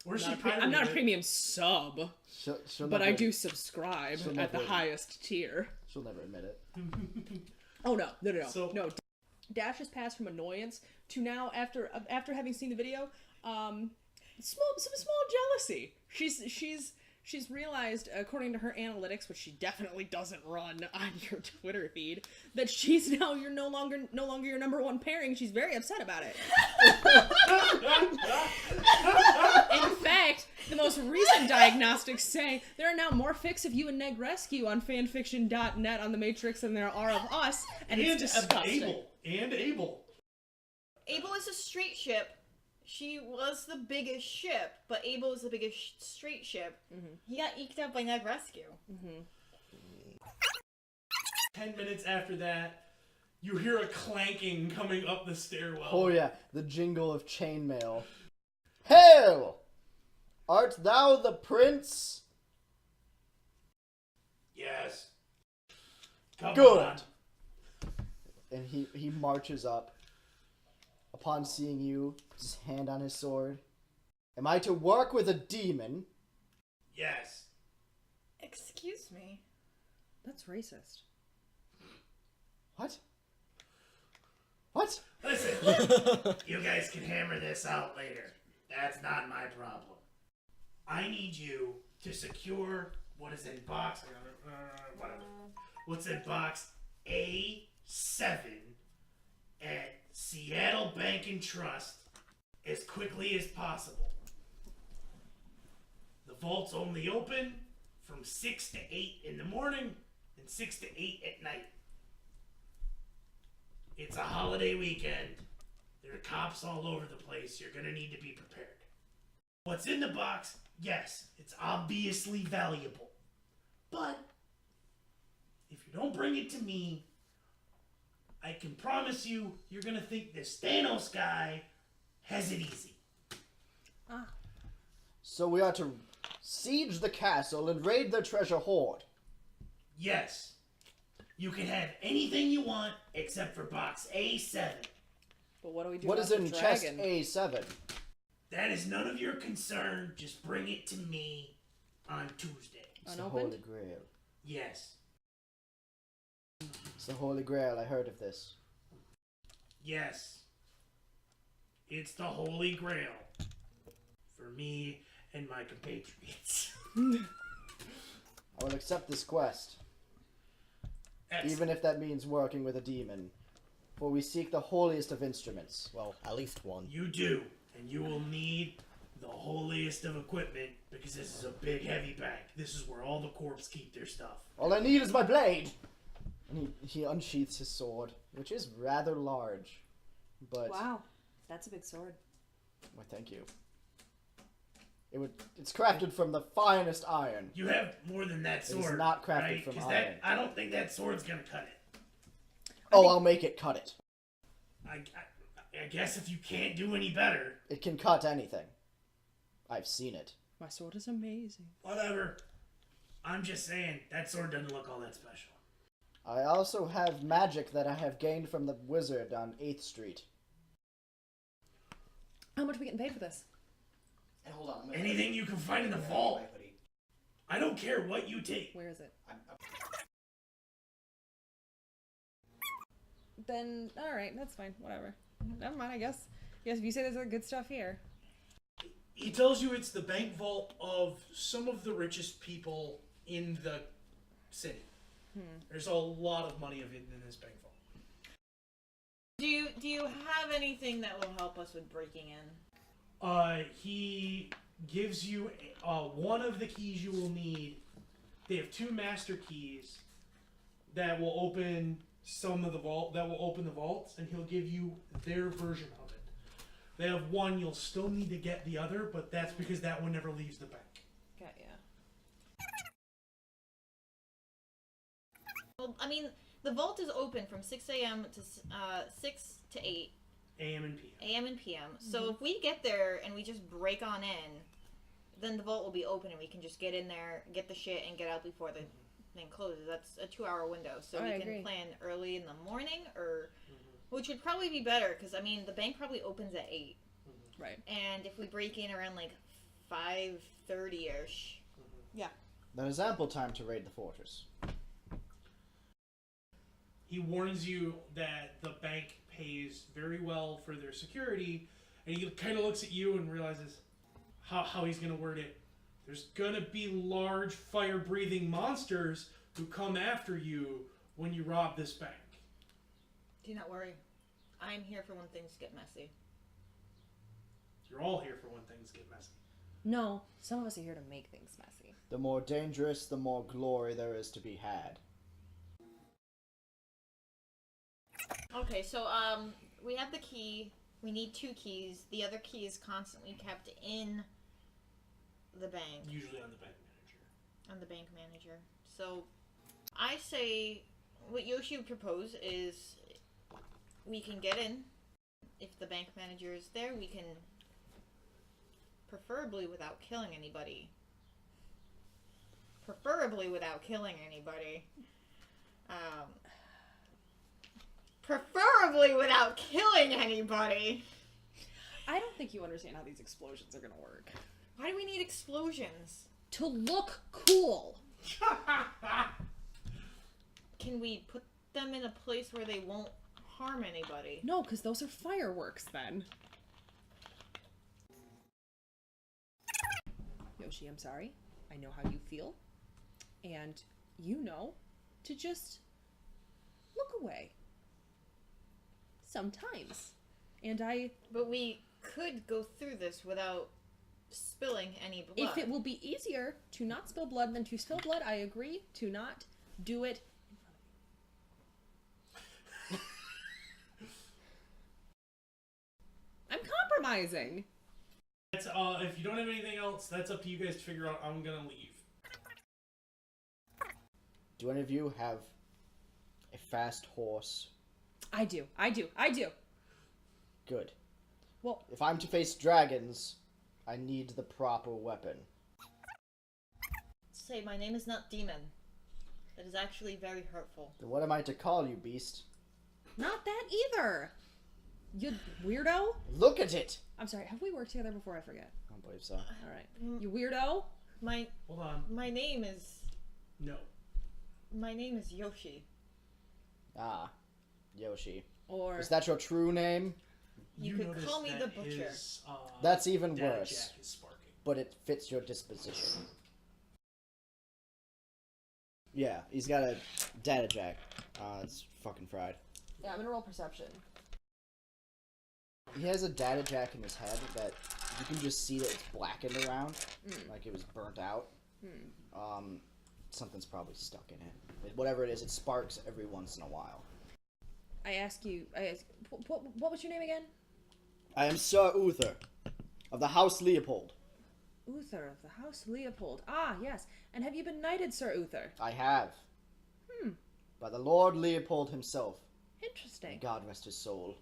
I'm not a premium sub, but I do subscribe at the highest tier. She'll never admit it. Oh no. No. Dash has passed from annoyance to now, after having seen the video, some small jealousy. She's realized, according to her analytics, which she definitely doesn't run on your Twitter feed, that she's now no longer your number one pairing. She's very upset about it. In fact, the most recent diagnostics say there are now more fics of you and Negrescu on fanfiction.net on the Matrix than there are of us, and it's disgusting. Abel. Abel is a straight ship. She was the biggest ship, but Abel is the biggest straight ship. Mm-hmm. He got eked out by Negrescu. Mm-hmm. 10 minutes after that, you hear a clanking coming up the stairwell. Oh yeah, the jingle of chainmail. Hail! Art thou the prince? Yes. Come Good. on. And he marches up. Upon seeing you, puts his hand on his sword. Am I to work with a demon? Yes. Excuse me. That's racist. What? What? Listen, you guys can hammer this out later. That's not my problem. I need you to secure what is in box... whatever. What's in box A7 at Seattle Bank and Trust as quickly as possible. The vault's only open from 6 to 8 in the morning and 6 to 8 at night. It's a holiday weekend. There are cops all over the place. You're gonna need to be prepared. What's in the box? Yes, it's obviously valuable. But if you don't bring it to me, I can promise you, you're gonna think this Thanos guy has it easy. So we are to siege the castle and raid the treasure hoard. Yes. You can have anything you want except for box A7. But what do we do What about is in the chest dragon? A7? That is none of your concern. Just bring it to me on Tuesday. It's the Unopened? Holy Grail. Yes. It's the Holy Grail. I heard of this. Yes. It's the Holy Grail. For me and my compatriots. I will accept this quest. Excellent. Even if that means working with a demon. For we seek the holiest of instruments. Well, at least one. You do. And you will need the holiest of equipment because this is a big heavy bag. This is where all the corps keep their stuff. All I need is my blade! And he unsheaths his sword, which is rather large. But Wow, that's a big sword. well, thank you. It's crafted from the finest iron. You have more than that sword. It is not crafted right? from 'Cause iron. I don't think that sword's gonna cut it. I'll make it cut it. I guess if you can't do any better. It can cut anything. I've seen it. My sword is amazing. Whatever. I'm just saying, that sword doesn't look all that special. I also have magic that I have gained from the wizard on 8th Street. How much are we getting paid for this? And hold on. Anything you can find in the vault. I don't care what you take. Where is it? Then, alright, that's fine. Whatever. Never mind, I guess. Yes, if you say there's good stuff here. He tells you it's the bank vault of some of the richest people in the city. There's a lot of money of it in this bank vault. Do you have anything that will help us with breaking in? He gives you one of the keys you will need. They have 2 master keys that will open some of the vault, that will open the vaults, and he'll give you their version of it. They have one, you'll still need to get the other, but that's because that one never leaves the bank. Okay, yeah. Well, I mean, the vault is open from 6 a.m. to 6 to 8 AM and PM. a.m. and p.m. So if we get there and we just break on in, then the vault will be open and we can just get in there, get the shit, and get out before the thing closes. That's a 2-hour window, so we can plan early in the morning, or which would probably be better because I mean the bank probably opens at 8. Right. And if we break in around like 5:30ish. Yeah. That is ample time to raid the fortress. He warns you that the bank pays very well for their security, and he kind of looks at you and realizes how he's going to word it. There's going to be large fire-breathing monsters who come after you when you rob this bank. Do not worry. I'm here for when things get messy. You're all here for when things get messy. No, some of us are here to make things messy. The more dangerous, the more glory there is to be had. Okay, so we have the key. We need 2 keys. The other key is constantly kept in the bank. Usually on the bank manager. On the bank manager. So I say what Yoshi would propose is we can get in. If the bank manager is there, we can, preferably without killing anybody. Preferably without killing anybody. Preferably without killing anybody. I don't think you understand how these explosions are gonna work. Why do we need explosions? To look cool. Can we put them in a place where they won't harm anybody? No, because those are fireworks then. Yoshi, I'm sorry. I know how you feel. And you know to just look away. Sometimes. But we could go through this without spilling any blood. If it will be easier to not spill blood than to spill blood, I agree to not do it in front of you. I'm compromising. That's, if you don't have anything else, that's up to you guys to figure out. I'm gonna leave. Do any of you have a fast horse? I do. Good. Well, if I'm to face dragons, I need the proper weapon. Say, my name is not Demon. That is actually very hurtful. Then what am I to call you, beast? not that either. You weirdo. Look at it! I'm sorry, have we worked together before? I forget. I don't believe so. Alright. You weirdo? Hold on. My name is... No. My name is Yoshi. Ah. Yoshi. Or... Is that your true name? You could call me the Butcher. His, That's even data worse. jack is sparking. But it fits your disposition. Yeah, he's got a data jack. It's fucking fried. Yeah, I'm gonna roll perception. He has a data jack in his head that you can just see that it's blackened around, like it was burnt out. Something's probably stuck in it. Whatever it is, it sparks every once in a while. What was your name again? I am Sir Uther, of the House Leopold. Uther of the House Leopold. Ah, yes. And have you been knighted, Sir Uther? I have. By the Lord Leopold himself. Interesting. May God rest his soul.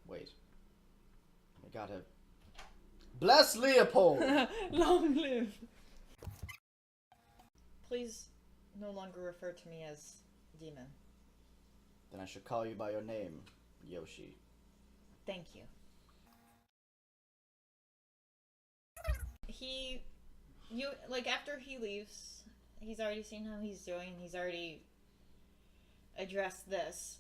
Wait. I gotta... Bless Leopold! Long live. Please no longer refer to me as Demon. Then I should call you by your name, Yoshi. Thank you. After he leaves, he's already seen how he's doing, he's already addressed this.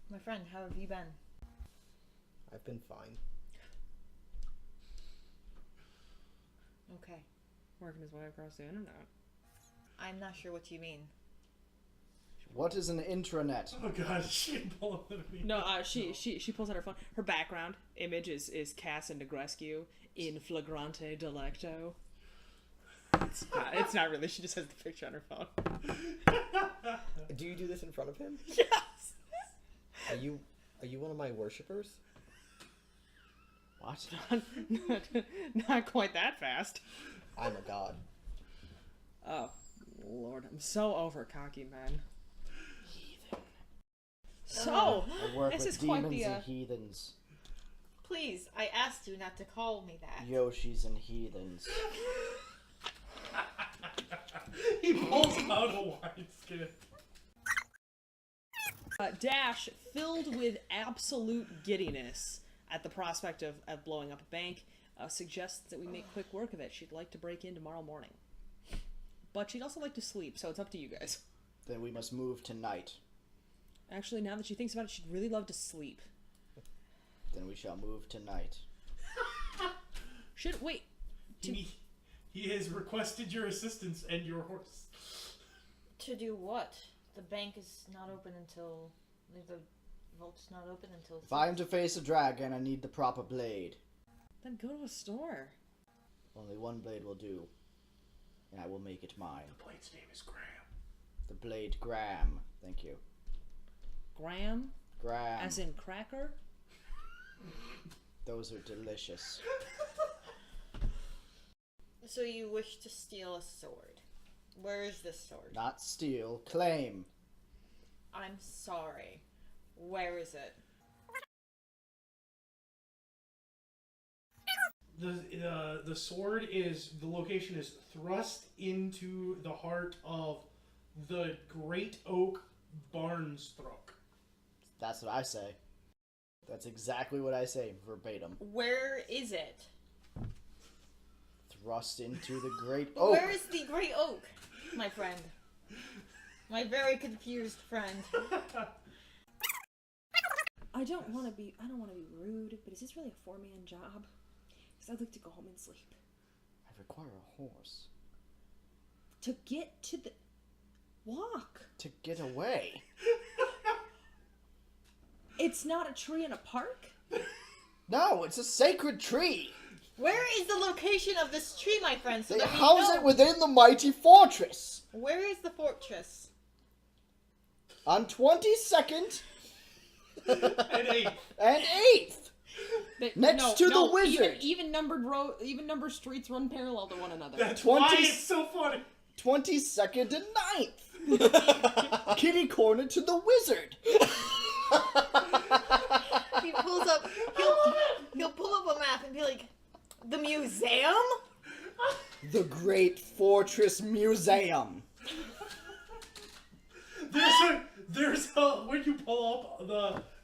My friend, how have you been? I've been fine. Okay. Working his way across the internet. I'm not sure what you mean. What is an intranet? Oh god, she pulled up the video. No, she pulls out her phone. Her background image is Cass and Negrescu in flagrante delicto. It's not really. She just has the picture on her phone. Do you do this in front of him? Yes. Are you one of my worshippers? What? Not quite that fast. I'm a god. Oh, Lord, I'm so over cocky men. Heathen. So, I work this with is quite demons the, and heathens. Please, I asked you not to call me that. Yoshis and heathens. He pulls out a wineskin. Dash, filled with absolute giddiness at the prospect of blowing up a bank, suggests that we make quick work of it. She'd like to break in tomorrow morning. But she'd also like to sleep, so it's up to you guys. Then we must move tonight. Actually, now that she thinks about it, she'd really love to sleep. Then we shall move tonight. Wait. He has requested your assistance and your horse. To do what? The bank is not open until... The vault's not open until... If I am to face a dragon, I need the proper blade. Then go to a store. Only one blade will do. And I will make it mine. The blade's name is Graham. The blade Graham. Thank you. Graham? Graham. As in cracker? Those are delicious. So you wish to steal a sword. Where is this sword? Not steal, claim. I'm sorry. Where is it? The sword is, the location is thrust into the heart of the Great Oak Barns Throck. That's what I say. That's exactly what I say, verbatim. Where is it? Thrust into the Great Oak. Where is the Great Oak, my friend? My very confused friend. I don't want to be rude, but is this really a 4-man job? Because I'd like to go home and sleep. I require a horse. To get to the... Walk. To get away. It's not a tree in a park? No, it's a sacred tree. Where is the location of this tree, my friend? So They that we house know? it within the mighty fortress. Where is the fortress? On 22nd And 8th. and 8th. Next to the wizard. Even numbered streets run parallel to one another. That's 20 why it's so funny. 22nd and 9th. Kitty corner to the wizard. He pulls up. He'll pull up a map and be like, "The museum." The Great Fortress Museum. There's a when you pull up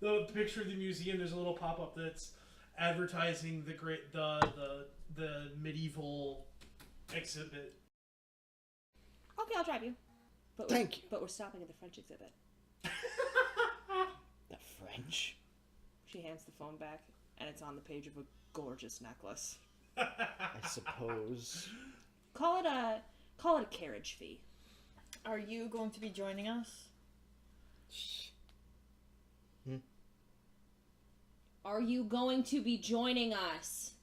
the picture of the museum, there's a little pop-up that's advertising the medieval exhibit. Okay, I'll drive you. But Thank you. But we're stopping at the French exhibit. The French? She hands the phone back, and it's on the page of a gorgeous necklace. I suppose. Call it a carriage fee. Are you going to be joining us? Are you going to be joining us?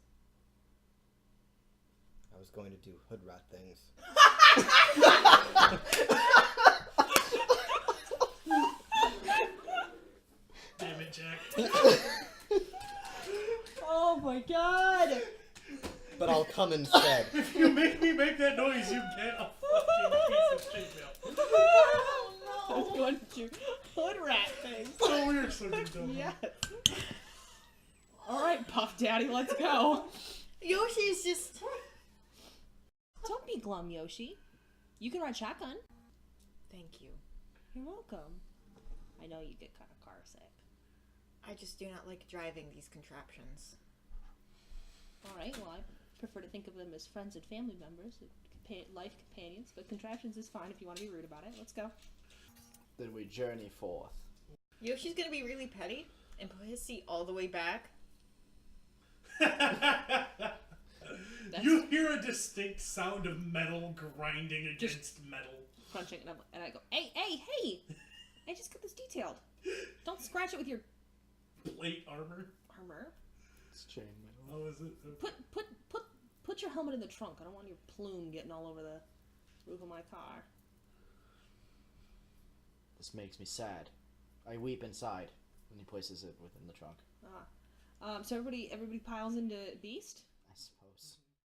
I was going to do hood rat things. Damn it, Jack. Oh my god! But I'll come instead. If you make me make that noise, you get a fucking piece of shit mail. I was going to do hood rat things. So weird, so dumb. Yes. Alright, Puff Daddy, let's go. Yoshi's just... Don't be glum, Yoshi. You can ride shotgun. Thank you. You're welcome. I know you get kind of car sick. I just do not like driving these contraptions. Alright, well, I prefer to think of them as friends and family members, life companions, but contraptions is fine if you want to be rude about it. Let's go. Then we journey forth. Yoshi's gonna be really petty and put his seat all the way back. You hear a distinct sound of metal grinding against metal. Crunching, and I go, hey! I just got this detailed. Don't scratch it with your Plate armor? armor. It's chain metal. Oh, is it? Put your helmet in the trunk. I don't want your plume getting all over the roof of my car. This makes me sad. I weep inside when he places it within the trunk. So everybody piles into Beast. I suppose.